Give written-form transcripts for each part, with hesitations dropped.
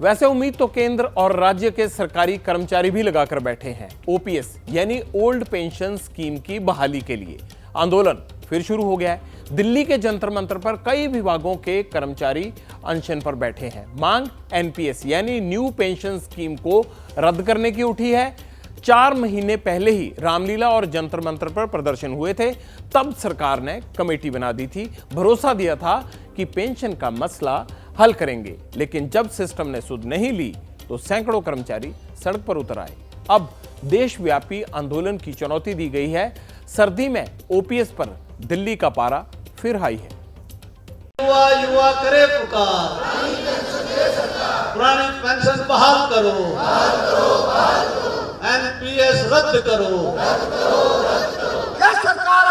वैसे उम्मीद तो केंद्र और राज्य के सरकारी कर्मचारी भी लगाकर बैठे हैं ओपीएस यानी ओल्ड पेंशन स्कीम की बहाली के लिए। आंदोलन फिर शुरू हो गया है। दिल्ली के जंतर मंतर पर कई विभागों के कर्मचारी अनशन पर बैठे हैं। मांग एनपीएस यानी न्यू पेंशन स्कीम को रद्द करने की उठी है। 4 महीने पहले ही रामलीला और जंतर मंतर पर प्रदर्शन हुए थे। तब सरकार ने कमेटी बना दी थी, भरोसा दिया था कि पेंशन का मसला हल करेंगे, लेकिन जब सिस्टम ने सुध नहीं ली तो सैकड़ों कर्मचारी सड़क पर उतर आए। अब देशव्यापी आंदोलन की चुनौती दी गई है। सर्दी में ओपीएस पर दिल्ली का पारा फिर हाई है। युवा युवा करे पुकार, पुरानी पेंशन बहाल करो, एनपीएस रद्द करो। क्या सरकार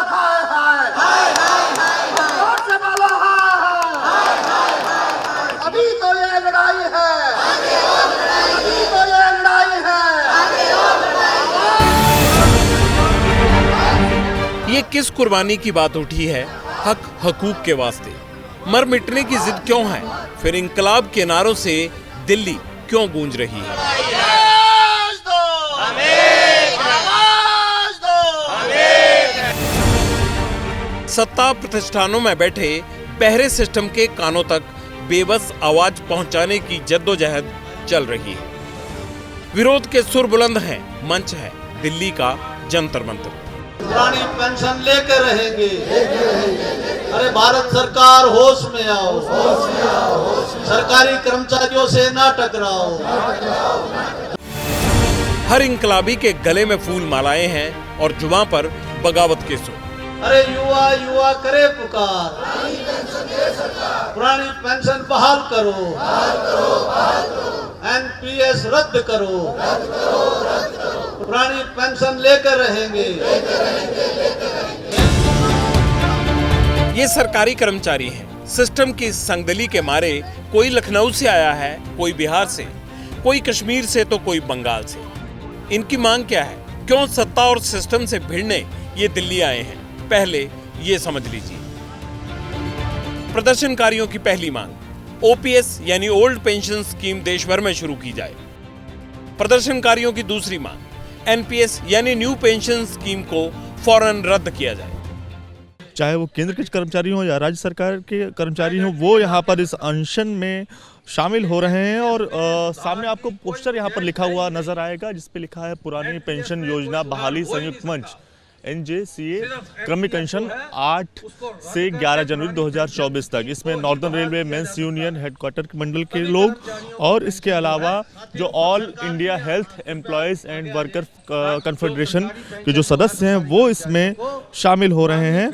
से बोलो अभी तो ये लड़ाई है, अभी तो ये लड़ाई है। ये किस कुर्बानी की बात उठी है? हक हकूक के वास्ते मर मिटने की जिद क्यों है? फिर इंकलाब के नारों से दिल्ली क्यों गूंज रही है? सत्ता प्रतिष्ठानों में बैठे पहरे सिस्टम के कानों तक बेबस आवाज पहुंचाने की जद्दोजहद चल रही है। विरोध के सुर बुलंद हैं, मंच है दिल्ली का जंतर मंतर। पुरानी पेंशन लेकर रहेंगे। अरे भारत सरकार होश में आओ, सरकारी कर्मचारियों से ना टकराओ। हर इंकलाबी के गले में फूल मालाएं हैं और जुबां पर बगावत के सुर। अरे युवा युवा करे पुकार, पुरानी पेंशन बहाल करो, एनपीएस रद्द करो। पुरानी पेंशन लेकर रहेंगे। ये सरकारी कर्मचारी हैं। सिस्टम की संगदली के मारे कोई लखनऊ से आया है, कोई बिहार से, कोई कश्मीर से तो कोई बंगाल से। इनकी मांग क्या है? क्यों सत्ता और सिस्टम से भिड़ने ये दिल्ली आए हैं? पहले ये समझ लीजिए। प्रदर्शनकारियों की पहली मांग ओपीएस यानी ओल्ड पेंशन स्कीम देश भर में शुरू की जाए। प्रदर्शनकारियों की दूसरी मांग एनपीएस यानी न्यू पेंशन स्कीम को फौरन रद्द किया जाए। चाहे वो केंद्र के कर्मचारी हों या राज्य सरकार के कर्मचारी हों, वो यहाँ पर इस अनशन में शामिल हो रहे हैं। और सामने आपको पोस्टर यहाँ पर लिखा हुआ नजर आएगा जिस पे लिखा है पुरानी पेंशन योजना बहाली संयुक्त मंच NJCA क्रमिक अनशन 8 से 11 जनवरी 2024 तक। इसमें northern railway men's union headquarter मंडल के लोग और इसके अलावा जो all India health employees and worker confederation के जो सदस्य हैं वो इसमें शामिल हो रहे हैं।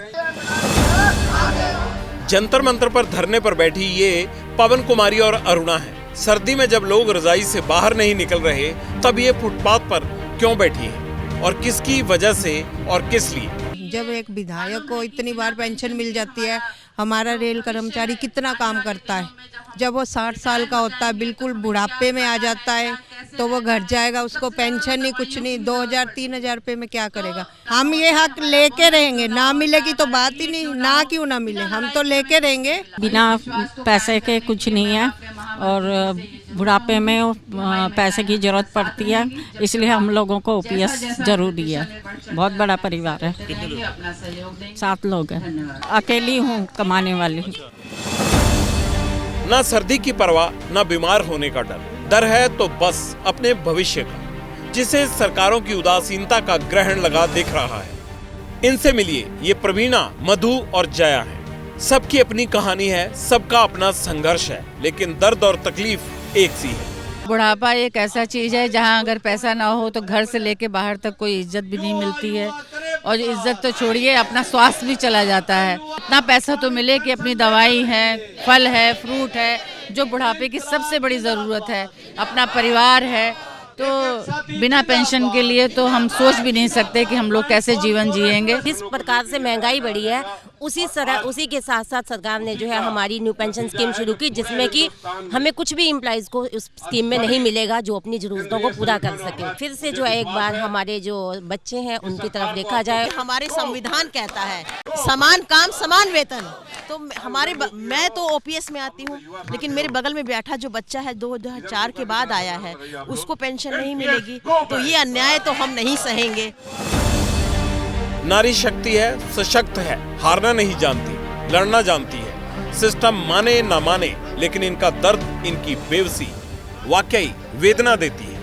जंतर मंतर पर धरने पर बैठी ये पवन कुमारी और अरुणा है। सर्दी में जब लोग रजाई से बाहर नहीं निकल रहे तब ये फुटपाथ पर क्यों बैठी है और किसकी वजह से और किस लिए? जब एक विधायक को इतनी बार पेंशन मिल जाती है, हमारा रेल कर्मचारी कितना काम करता है। जब वो 60 साल का होता है, बिल्कुल बुढ़ापे में आ जाता है, तो वो घर जाएगा, उसको पेंशन नहीं, कुछ नहीं, 2000-3000 रुपये में क्या करेगा? हम ये हक लेके रहेंगे। ना मिलेगी तो बात ही नहीं, ना क्यों ना मिले, हम तो लेके रहेंगे। बिना पैसे के कुछ नहीं है और बुढ़ापे में पैसे की जरूरत पड़ती है, इसलिए हम लोगों को ओपीएस जरूरी है। बहुत बड़ा परिवार है, 7 लोग हैं, अकेली हूँ कमाने वाली। ना सर्दी की परवाह, ना बीमार होने का डर है तो बस अपने भविष्य का, जिसे सरकारों की उदासीनता का ग्रहण लगा दिख रहा है। इनसे मिलिए, ये प्रवीणा, मधु और जया हैं। सबकी अपनी कहानी है, सबका अपना संघर्ष है, लेकिन दर्द और तकलीफ एक सी है। बुढ़ापा एक ऐसा चीज है जहां अगर पैसा ना हो तो घर से लेके बाहर तक कोई इज्जत भी नहीं मिलती है, और इज्जत तो छोड़िए, अपना स्वास्थ्य भी चला जाता है। इतना पैसा तो मिले कि अपनी दवाई है, फल है, फ्रूट है, जो बुढ़ापे की सबसे बड़ी ज़रूरत है, अपना परिवार है। तो बिना पेंशन के लिए तो हम सोच भी नहीं सकते कि हम लोग कैसे जीवन जिएंगे। जिस प्रकार से महंगाई बढ़ी है उसी के साथ साथ सरकार ने जो है हमारी न्यू पेंशन स्कीम शुरू की, जिसमें कि हमें कुछ भी एम्प्लॉइज को उस स्कीम में नहीं मिलेगा जो अपनी जरूरतों को पूरा कर सके। फिर से जो है एक बार हमारे जो बच्चे हैं उनकी तरफ देखा जाए। हमारे संविधान कहता है समान काम समान वेतन। तो मैं तो ओपीएस में आती हूँ, लेकिन मेरे बगल में बैठा जो बच्चा है 2004 के बाद आया है, उसको पेंशन नहीं मिलेगी, तो ये अन्याय तो हम नहीं सहेंगे। नारी शक्ति है, सशक्त है, हारना नहीं जानती, लड़ना जानती है। सिस्टम माने ना माने, लेकिन इनका दर्द, इनकी बेबसी वाकई वेदना देती है।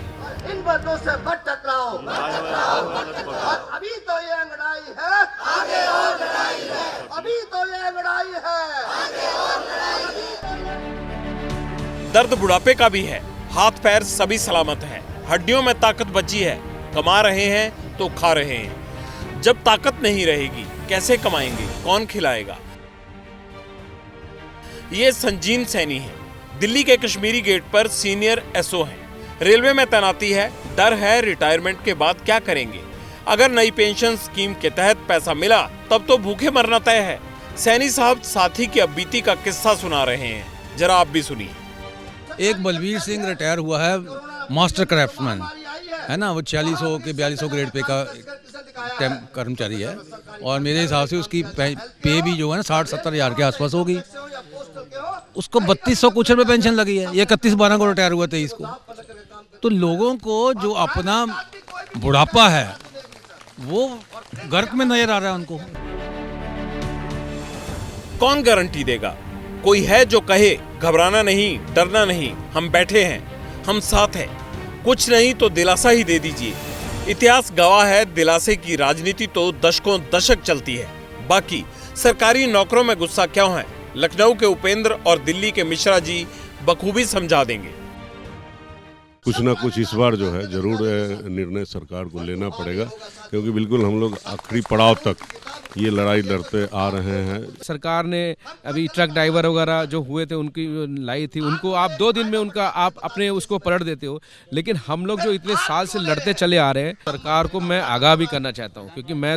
इन बदलों से मत टकराओ। और अभी तो ये लड़ाई है, आगे और लड़ाई है। अभी तो ये लड़ाई है, आगे और लड़ाई है। दर्द बुढ़ापे का भी है, हाथ पैर सभी सलामत है, हड्डियों में ताकत बची है, कमा रहे हैं तो खा रहे हैं। जब ताकत नहीं रहेगी कैसे कमाएंगे, कौन खिलाएगा? ये संजीन सैनी है, दिल्ली के कश्मीरी गेट पर सीनियर एसओ हैं। रेलवे में तैनाती है, डर है रिटायरमेंट के बाद क्या करेंगे। अगर नई पेंशन स्कीम के तहत पैसा मिला तब तो भूखे मरना तय है। सैनी साहब साथी की अबीती का किस्सा सुना रहे हैं, जरा आप भी सुनिए। एक बलवीर सिंह रिटायर हुआ है, मास्टर क्राफ्ट्समैन है ना, वो 4600 के 4200 ग्रेड पे का कर्मचारी है, और मेरे हिसाब से उसकी पे भी जो है ना 60-70 हज़ार के आसपास होगी। उसको 3200 कुछ रुपये पेंशन लगी है। ये 31/12 को रिटायर हुआ 23 को। तो लोगों को जो अपना बुढ़ापा है वो गर्क में नजर आ रहा है उनको। कौन गारंटी देगा? कोई है जो कहे घबराना नहीं, डरना नहीं, हम बैठे हैं, हम साथ हैं। कुछ नहीं तो दिलासा ही दे दीजिए। इतिहास गवाह है, दिलासे की राजनीति तो दशकों दशक चलती है। बाकी सरकारी नौकरों में गुस्सा क्यों है, लखनऊ के उपेंद्र और दिल्ली के मिश्रा जी बखूबी समझा देंगे। कुछ ना कुछ इस बार जो है जरूर निर्णय सरकार को लेना पड़ेगा, क्योंकि बिल्कुल हम लोग आखिरी पड़ाव तक ये लड़ाई लड़ते आ रहे हैं। सरकार ने अभी ट्रक ड्राइवर वगैरह जो हुए थे उनकी लाई थी, उनको आप 2 दिन में उनका आप अपने उसको पलट देते हो, लेकिन हम लोग जो इतने साल से लड़ते चले आ रहे हैं, सरकार को मैं आगाह भी करना चाहता हूँ, क्योंकि मैं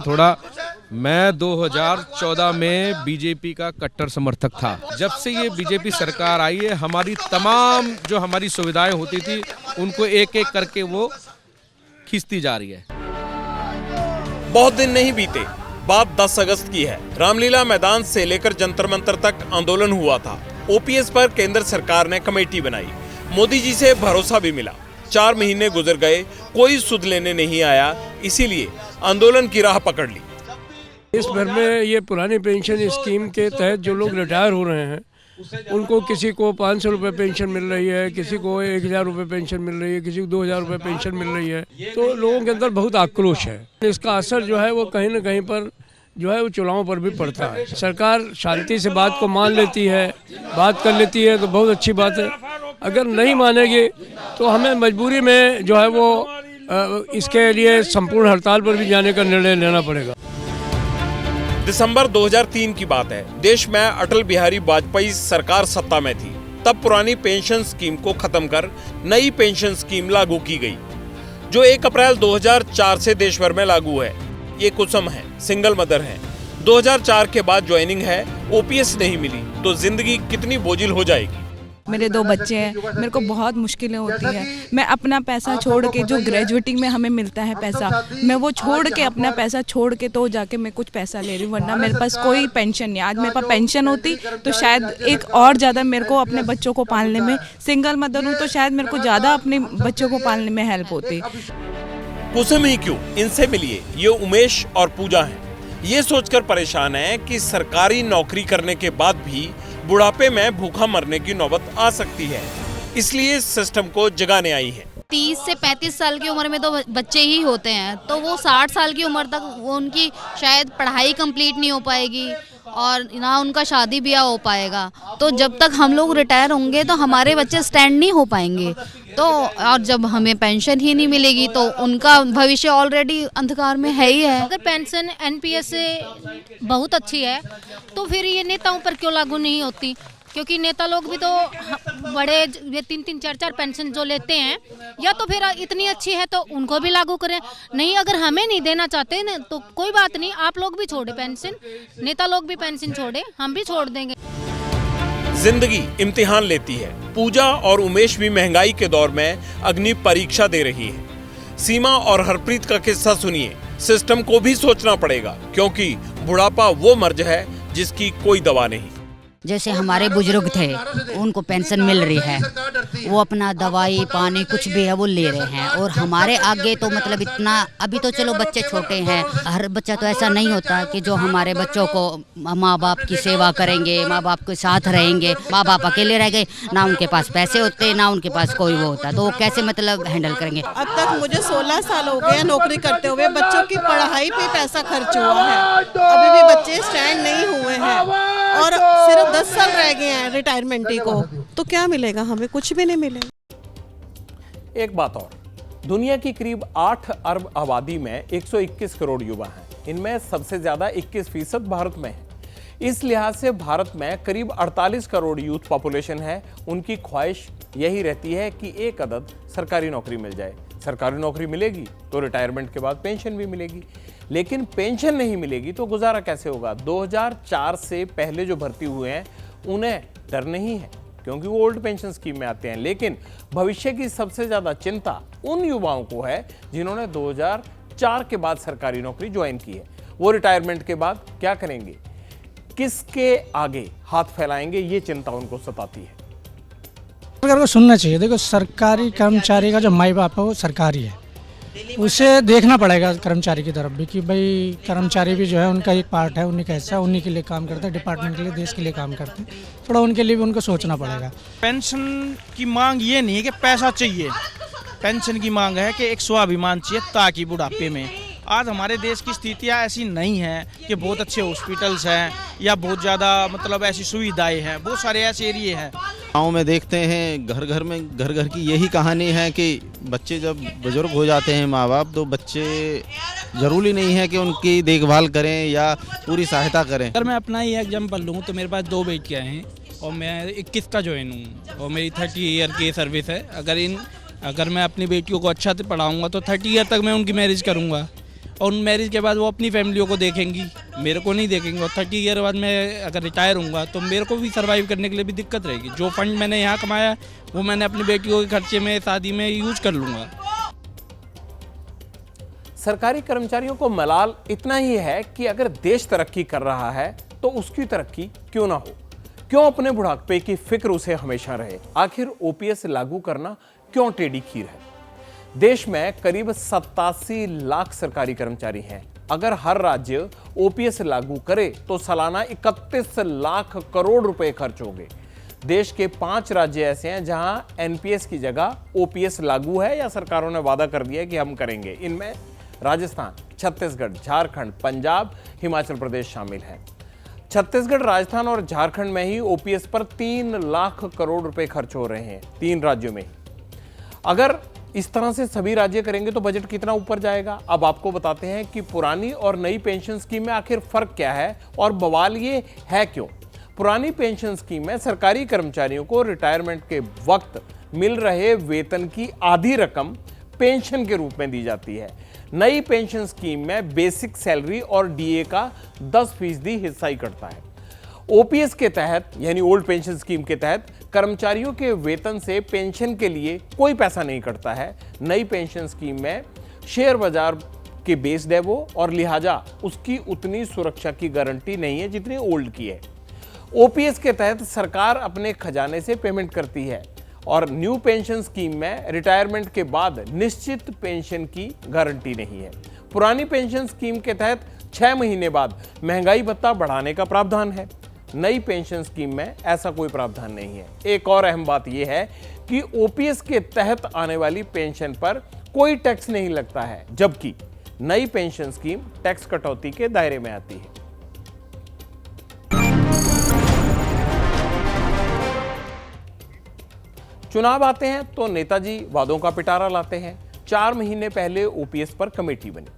2014 में बीजेपी का कट्टर समर्थक था। जब से ये बीजेपी सरकार आई है, हमारी तमाम जो हमारी सुविधाएं होती थी उनको एक एक करके वो खींचती जा रही है। बहुत दिन नहीं बीते, बात 10 अगस्त की है। रामलीला मैदान से लेकर जंतर मंतर तक आंदोलन हुआ था। ओपीएस पर केंद्र सरकार ने कमेटी बनाई, मोदी जी से भरोसा भी मिला। 4 महीने गुजर गए, कोई सुध लेने नहीं आया, इसीलिए आंदोलन की राह पकड़ ली। इस भर में ये पुरानी पेंशन स्कीम के तहत जो लोग रिटायर हो रहे हैं उनको किसी को 500 रुपये पेंशन मिल रही है, किसी को 1000 रुपये पेंशन मिल रही है, किसी को 2000 रुपये पेंशन मिल रही है। तो लोगों के अंदर बहुत आक्रोश है। इसका असर जो है वो कहीं न कहीं पर जो है वो चुनावों पर भी पड़ता है। सरकार शांति से बात को मान लेती है, बात कर लेती है तो बहुत अच्छी बात है। अगर नहीं मानेगी तो हमें मजबूरी में जो है वो इसके लिए संपूर्ण हड़ताल पर भी जाने का निर्णय लेना पड़ेगा। दिसंबर 2003 की बात है। देश में अटल बिहारी वाजपेयी सरकार सत्ता में थी। तब पुरानी पेंशन स्कीम को खत्म कर नई पेंशन स्कीम लागू की गई, जो 1 अप्रैल 2004 से देश भर में लागू है। ये कुसुम है, सिंगल मदर है। 2004 के बाद ज्वाइनिंग है, ओपीएस नहीं मिली तो जिंदगी कितनी बोझिल हो जाएगी। मेरे 2 बच्चे हैं, मेरे को बहुत मुश्किलें होती है। मैं अपना पैसा छोड़ के, जो ग्रेजुएटिंग में हमें मिलता है पैसा, मैं वो छोड़ के, अपना पैसा छोड़ के तो जाके मैं कुछ पैसा ले रही हूँ, वरना मेरे पास कोई पेंशन नहीं। आज मेरे पास पेंशन होती तो शायद एक और ज़्यादा मेरे को अपने बच्चों को पालने में, सिंगल मदर हूँ तो शायद मेरे को ज़्यादा अपने बच्चों को पालने में हेल्प होती। कुसुम ही क्यों, इनसे मिलिए। ये उमेश और पूजा हैं। ये सोचकर परेशान है कि सरकारी नौकरी करने के बाद भी बुढ़ापे में भूखा मरने की नौबत आ सकती है, इसलिए सिस्टम को जगाने आई है। 30 से 35 साल की उम्र में तो बच्चे ही होते हैं, तो वो 60 साल की उम्र तक वो उनकी शायद पढ़ाई कंप्लीट नहीं हो पाएगी और ना उनका शादी ब्याह हो पाएगा। तो जब तक हम लोग रिटायर होंगे तो हमारे बच्चे स्टैंड नहीं हो पाएंगे। तो और जब हमें पेंशन ही नहीं मिलेगी तो उनका भविष्य ऑलरेडी अंधकार में है ही है। अगर पेंशन एनपीएस से बहुत अच्छी है तो फिर ये नेताओं पर क्यों लागू नहीं होती? क्योंकि नेता लोग भी तो बड़े ये 3-3, 4-4 पेंशन जो लेते हैं, या तो फिर इतनी अच्छी है तो उनको भी लागू करें, नहीं अगर हमें नहीं देना चाहते ना तो कोई बात नहीं, आप लोग भी छोड़े पेंशन, नेता लोग भी पेंशन छोड़े, हम भी छोड़ देंगे। जिंदगी इम्तिहान लेती है। पूजा और उमेश भी महंगाई के दौर में अग्नि परीक्षा दे रही है। सीमा और हरप्रीत का किस्सा सुनिए। सिस्टम को भी सोचना पड़ेगा, क्योंकि बुढ़ापा वो मर्ज है जिसकी कोई दवा नहीं। जैसे हमारे बुजुर्ग थे, उनको पेंशन मिल रही है, वो अपना दवाई पानी कुछ भी है वो ले रहे हैं, और हमारे आगे तो मतलब इतना, अभी तो चलो बच्चे छोटे हैं, हर बच्चा तो ऐसा नहीं होता कि जो हमारे बच्चों को माँ बाप की सेवा करेंगे, माँ बाप के साथ रहेंगे। माँ बाप अकेले रह गए, ना उनके पास पैसे होते, ना उनके पास कोई वो होता, तो वो कैसे मतलब हैंडल करेंगे। अब तक मुझे 16 साल हो गए नौकरी करते हुए, बच्चों की पढ़ाई पे पैसा खर्च हुआ है, अभी भी बच्चे स्टैंड नहीं हुए हैं, और सिर्फ 10 साल रह गए हैं रिटायरमेंट को, तो क्या मिलेगा हमें? कुछ भी नहीं मिलेगा। एक बात और, दुनिया की करीब 8 अरब आबादी में 121 करोड़ युवा हैं। इनमें सबसे ज्यादा 21% भारत में है। इस लिहाज से भारत में करीब 48 करोड़ यूथ पॉपुलेशन है। उनकी ख्वाहिश यही रहती है कि एक अदद सरकारी नौकरी मिल जाए। सरकारी नौकरी मिलेगी तो रिटायरमेंट के बाद पेंशन भी मिलेगी, लेकिन पेंशन नहीं मिलेगी तो गुजारा कैसे होगा? 2004 से पहले जो भर्ती हुए हैं उन्हें डर नहीं है, क्योंकि वो ओल्ड पेंशन स्कीम में आते हैं। लेकिन भविष्य की सबसे ज्यादा चिंता उन युवाओं को है जिन्होंने 2004 के बाद सरकारी नौकरी ज्वाइन की है। वो रिटायरमेंट के बाद क्या करेंगे, किसके आगे हाथ फैलाएंगे, ये चिंता उनको सताती है। सरकार को सुनना चाहिए। देखो, सरकारी कर्मचारी का जो माई बाप है वो सरकारी है, उसे देखना पड़ेगा कर्मचारी की तरफ भी कि भाई कर्मचारी भी जो है उनका एक पार्ट है, उन्हीं का हिस्सा, उन्हीं के लिए काम करते हैं, डिपार्टमेंट के लिए, देश के लिए काम करते हैं, थोड़ा उनके लिए भी उनको सोचना पड़ेगा। पेंशन की मांग ये नहीं है कि पैसा चाहिए, पेंशन की मांग है कि एक स्वाभिमान चाहिए, ताकि बुढ़ापे में, आज हमारे देश की स्थितियाँ ऐसी नहीं हैं कि बहुत अच्छे हॉस्पिटल्स हैं या बहुत ज़्यादा मतलब ऐसी सुविधाएं हैं, बहुत सारे ऐसे एरिए हैं। गाँव में देखते हैं घर घर की यही कहानी है कि बच्चे जब बुजुर्ग हो जाते हैं माँ बाप, तो बच्चे ज़रूरी नहीं है कि उनकी देखभाल करें या पूरी सहायता करें। अगर मैं अपना ही एग्जाम्पल लूँ तो मेरे पास 2 बेटियाँ हैं और मैं 21 का ज्वाइन हूँ और मेरी 30 ईयर की सर्विस है। अगर मैं अपनी बेटियों को अच्छा से पढ़ाऊँगा तो 30 ईयर तक मैं उनकी मैरिज करूँगा, और उन मैरिज के बाद वो अपनी फैमिलियों को देखेंगी, मेरे को नहीं देखेंगे। और 30 ईयर बाद मैं अगर रिटायर होऊंगा तो मेरे को भी सर्वाइव करने के लिए भी दिक्कत रहेगी। जो फंड मैंने यहाँ कमाया वो मैंने अपनी बेटियों के खर्चे में, शादी में यूज कर लूँगा। सरकारी कर्मचारियों को मलाल इतना ही है कि अगर देश तरक्की कर रहा है तो उसकी तरक्की क्यों ना हो, क्यों अपने बुढ़ापे की फिक्र उसे हमेशा रहे। आखिर ओपीएस लागू करना क्यों टेढ़ी खीर है? देश में करीब 87 लाख सरकारी कर्मचारी हैं। अगर हर राज्य ओपीएस लागू करे तो सालाना 31 लाख करोड़ रुपए खर्च होंगे। देश के 5 राज्य ऐसे हैं जहां एनपीएस की जगह ओपीएस लागू है या सरकारों ने वादा कर दिया है कि हम करेंगे। इनमें राजस्थान, छत्तीसगढ़, झारखंड, पंजाब, हिमाचल प्रदेश शामिल हैं। छत्तीसगढ़, राजस्थान और झारखंड में ही ओपीएस पर 3 लाख करोड़ रुपए खर्च हो रहे हैं, 3 राज्यों में। अगर इस तरह से सभी राज्य करेंगे तो बजट कितना ऊपर जाएगा? अब आपको बताते हैं कि पुरानी और नई पेंशन स्कीम में आखिर फर्क क्या है और बवाल ये है क्यों। पुरानी पेंशन स्कीम में सरकारी कर्मचारियों को रिटायरमेंट के वक्त मिल रहे वेतन की आधी रकम पेंशन के रूप में दी जाती है। नई पेंशन स्कीम में बेसिक सैलरी और डीए का 10% हिस्सा ही कटता है। ओपीएस के तहत यानी ओल्ड पेंशन स्कीम के तहत कर्मचारियों के वेतन से पेंशन के लिए कोई पैसा नहीं कटता है। नई पेंशन स्कीम में शेयर बाजार के बेस्ड है वो, और लिहाजा उसकी उतनी सुरक्षा की गारंटी नहीं है जितनी ओल्ड की है। ओपीएस के तहत सरकार अपने खजाने से पेमेंट करती है, और न्यू पेंशन स्कीम में रिटायरमेंट के बाद निश्चित पेंशन की गारंटी नहीं है। पुरानी पेंशन स्कीम के तहत 6 महीने बाद महंगाई भत्ता बढ़ाने का प्रावधान है। नई पेंशन स्कीम में ऐसा कोई प्रावधान नहीं है। एक और अहम बात यह है कि ओपीएस के तहत आने वाली पेंशन पर कोई टैक्स नहीं लगता है, जबकि नई पेंशन स्कीम टैक्स कटौती के दायरे में आती है। चुनाव आते हैं तो नेताजी वादों का पिटारा लाते हैं। 4 महीने पहले ओपीएस पर कमेटी बनी,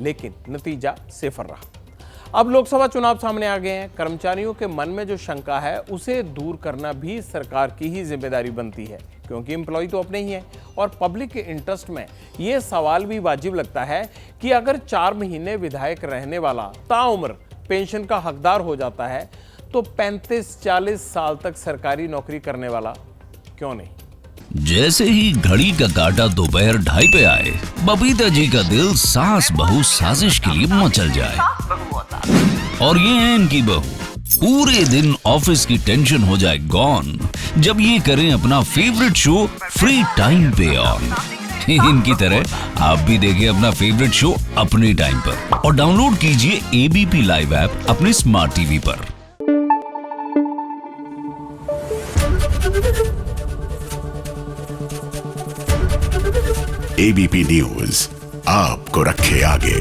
लेकिन नतीजा सिफर रहा। अब लोकसभा चुनाव सामने आ गए हैं। कर्मचारियों के मन में जो शंका है उसे दूर करना भी सरकार की ही जिम्मेदारी बनती है, क्योंकि एम्प्लॉय तो अपने ही हैं। और पब्लिक के इंटरेस्ट में ये सवाल भी वाजिब लगता है कि अगर 4 महीने विधायक रहने वाला ताउम्र पेंशन का हकदार हो जाता है तो 35-40 साल तक सरकारी नौकरी करने वाला क्यों नहीं। जैसे ही घड़ी का काटा दोपहर 2:30 पे आए, बबीता जी का दिल सास बहू साजिश के लिए मचल जाए। और ये है इनकी बहू, पूरे दिन ऑफिस की टेंशन हो जाए गॉन जब ये करें अपना फेवरेट शो फ्री टाइम पे ऑन। इनकी तरह आप भी देखें अपना फेवरेट शो अपने टाइम पर और डाउनलोड कीजिए एबीपी लाइव ऐप अपने स्मार्ट टीवी पर। एबीपी न्यूज आपको रखे आगे।